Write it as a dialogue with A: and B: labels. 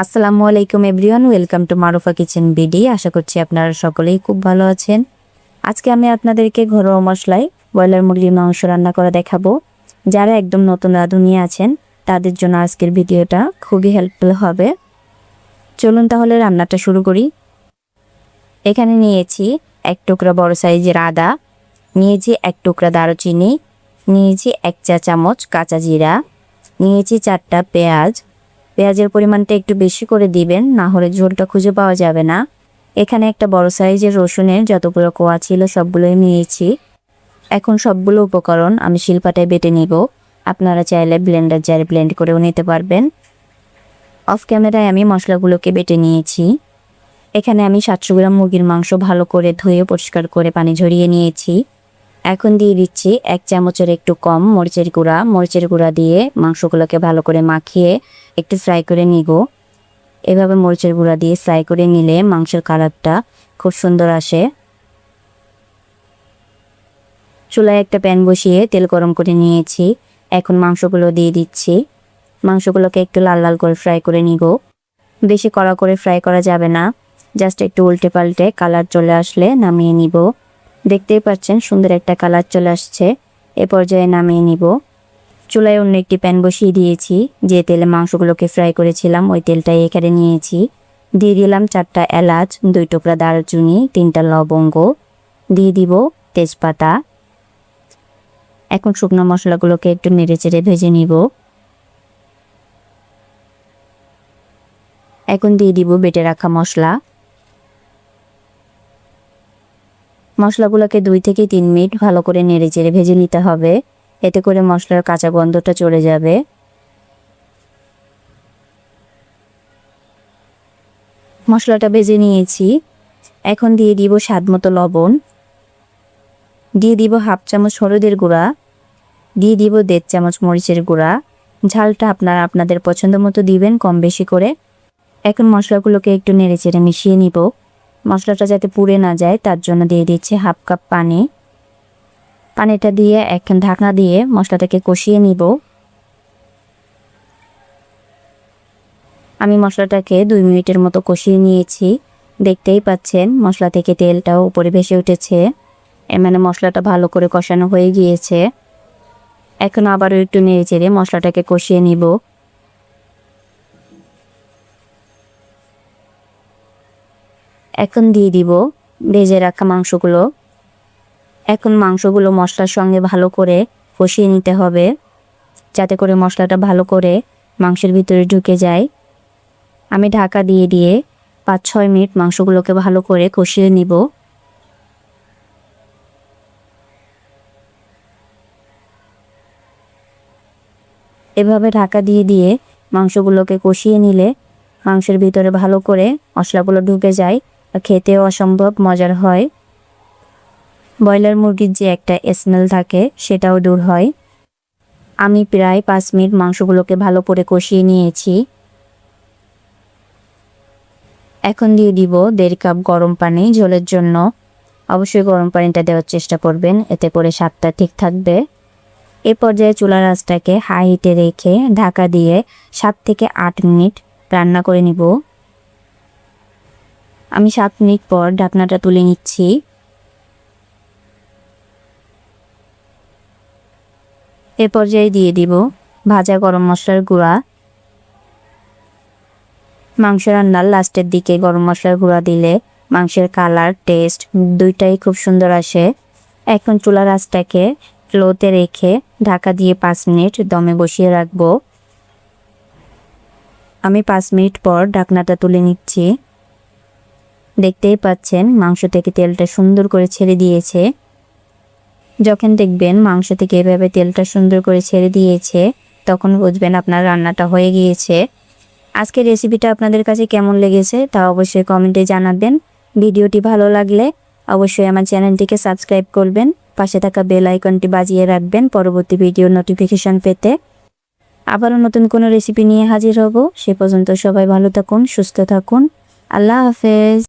A: আসসালামু আলাইকুম everyone, welcome to Marufa Kitchen BD. আশা করছি আপনারা সকলেই খুব ভালো আছেন। আজকে আমি আপনাদেরকে ঘরোয়া মশলায় ব্রয়লার মুরগির মাংস রান্না করা দেখাবো। যারা একদম নতুন রাঁধুনি আছেন তাদের জন্য আজকের ভিডিওটা খুবই হেল্পফুল হবে। চলুন তাহলে রান্নাটা শুরু করি। এখানে নিয়েছি এক টুকরা বড় সাইজের আদা, নিয়েছি এক টুকরা দারুচিনি, নিয়েছি 1 চা চামচ কাঁচা জিরা, নিয়েছি 4টা পেঁয়াজ। পেঁয়াজের পরিমাণটা একটু বেশি করে দিবেন, না হলে ঝোলটা খুঁজে পাওয়া যাবে না। এখানে একটা বড় সাইজের রসুনের যতগুলো কোয়া ছিল সবগুলোই নিয়েছি। এখন সবগুলো উপকরণ আমি শিলপাটায় বেটে নিব। আপনারা চাইলে ব্লেন্ডার জারে ব্লেন্ড করেও নিতে পারবেন। অফ ক্যামেরায় আমি মশলাগুলোকে বেটে নিয়েছি। এখানে আমি 700 গ্রাম মুরগির মাংস ভালো করে ধুয়ে পরিষ্কার করে পানি ঝরিয়ে নিয়েছি। এখন দিয়ে দিচ্ছি 1 চামচের একটু কম মরিচের গুঁড়া। মরিচের গুঁড়া দিয়ে মাংসগুলোকে ভালো করে মাখিয়ে একটু ফ্রাই করে নিব। এভাবে মরিচের গুঁড়া দিয়ে ফ্রাই করে নিলে মাংসের কালারটা খুব সুন্দর আসে। চুলায় একটা প্যান বসিয়ে তেল গরম করে নিয়েছি। এখন মাংসগুলো দিয়ে দিচ্ছি। মাংসগুলোকে একটু লাল লাল করে ফ্রাই করে নিব। বেশি কড়া করে ফ্রাই করা যাবে না, জাস্ট একটু উল্টে পাল্টে কালার চলে আসলে নামিয়ে নিব। দেখতেই পাচ্ছেন সুন্দর একটা কালার চলে আসছে। এ পর্যায়ে নামিয়ে নিব। চুলায় অন্য একটি প্যান বসিয়ে দিয়েছি। যে তেলে মাংসগুলোকে ফ্রাই করেছিলাম ওই তেলটাই এখানে নিয়েছি। দিয়ে দিলাম 4টা এলাচ, 2 টুকরা দারুচিনি, 3টা লবঙ্গ, দিয়ে দিব তেজপাতা। এখন শুকনো মশলাগুলোকে একটু নেড়েচেড়ে ভেজে নিব। এখন দিয়ে দিব বেটে রাখা মশলা। মশলাগুলোকে 2 থেকে 3 মিনিট ভালো করে নেড়েচেড়ে ভেজে নিতে হবে। এতে করে মশলার কাঁচা গন্ধটা চলে যাবে। মশলাটা ভেজে নিয়েছি। এখন দিয়ে দিব স্বাদমতো লবণ, দিয়ে দিব 1/2 চামচ হলুদের গুঁড়া, দিয়ে দিব 1.5 চামচ মরিচের গুঁড়া। ঝালটা আপনারা আপনাদের পছন্দ মতো দিবেন, কম বেশি করে। এখন মশলাগুলোকে একটু নেড়েচেড়ে মিশিয়ে নিব। মশলাটা যাতে পুড়ে না যায় তার জন্য দিয়ে দিচ্ছি 1/2 কাপ পানি। পানিটা দিয়ে এখন ঢাকনা দিয়ে মশলাটাকে কষিয়ে নিব। আমি মশলাটাকে 2 মিনিটের মতো কষিয়ে নিয়েছি। দেখতেই পাচ্ছেন মশলা থেকে তেলটাও উপরে ভেসে উঠেছে। এর মানে মশলাটা ভালো করে কষানো হয়ে গিয়েছে। এখন আবারও একটু নেড়েচেড়ে মশলাটাকে কষিয়ে নিব। এখন দিয়ে দিব ভেজে রাখা মাংসগুলো। এখন মাংসগুলো মশলার সঙ্গে ভালো করে কষিয়ে নিতে হবে, যাতে করে মশলাটা ভালো করে মাংসের ভিতরে ঢুকে যায়। আমি ঢাকা দিয়ে দিয়ে 5-6 মিনিট মাংসগুলোকে ভালো করে কষিয়ে নিব। এভাবে ঢাকা দিয়ে দিয়ে মাংসগুলোকে কষিয়ে নিলে মাংসের ভিতরে ভালো করে মশলাগুলো ঢুকে যায় আর খেতেও অসম্ভব মজার হয়। ব্রয়লার মুরগির যে একটা স্মেল থাকে সেটাও দূর হয়। আমি প্রায় 5 মিনিট মাংসগুলোকে ভালো করে কষিয়ে নিয়েছি। এখন দিয়ে দিব 1.5 কাপ গরম পানি ঝোলের জন্য। অবশ্যই গরম পানিটা দেওয়ার চেষ্টা করবেন, এতে করে স্বাদটা ঠিক থাকবে। এ পর্যায়ে চুলার আঁচটাকে হাই হিটে রেখে ঢাকা দিয়ে 7 থেকে 8 মিনিট রান্না করে নিব। আমি 7 মিনিট পর ঢাকনাটা তুলে নিচ্ছি। এ পর্যায়ে দিয়ে দিব ভাজা গরম মশলার গুঁড়া। মাংস রান্নার লাস্টের দিকে গরম মশলার গুঁড়া দিলে মাংসের কালার, টেস্ট দুইটাই খুব সুন্দর আসে। এখন চুলার আঁচটাকে লোতে রেখে ঢাকা দিয়ে 5 মিনিট দমে বসিয়ে রাখবো। আমি 5 মিনিট পর ঢাকনাটা তুলে নিচ্ছি। দেখতেই পাচ্ছেন মাংস থেকে তেলটা সুন্দর করে ছেড়ে দিয়েছে। যখন দেখবেন মাংস থেকে এভাবে তেলটা সুন্দর করে ছেড়ে দিয়েছে তখন বুঝবেন আপনার রান্নাটা হয়ে গিয়েছে। আজকের রেসিপিটা আপনাদের কাছে কেমন লেগেছে তা অবশ্যই কমেন্টে জানাবেন। ভিডিওটি ভালো লাগলে অবশ্যই আমার চ্যানেলটিকে সাবস্ক্রাইব করবেন, পাশে থাকা বেল আইকনটি বাজিয়ে রাখবেন পরবর্তী ভিডিওর নোটিফিকেশন পেতে। আবারও নতুন কোনো রেসিপি নিয়ে হাজির হব। সে পর্যন্ত সবাই ভালো থাকুন, সুস্থ থাকুন। আল্লাহ হাফেজ।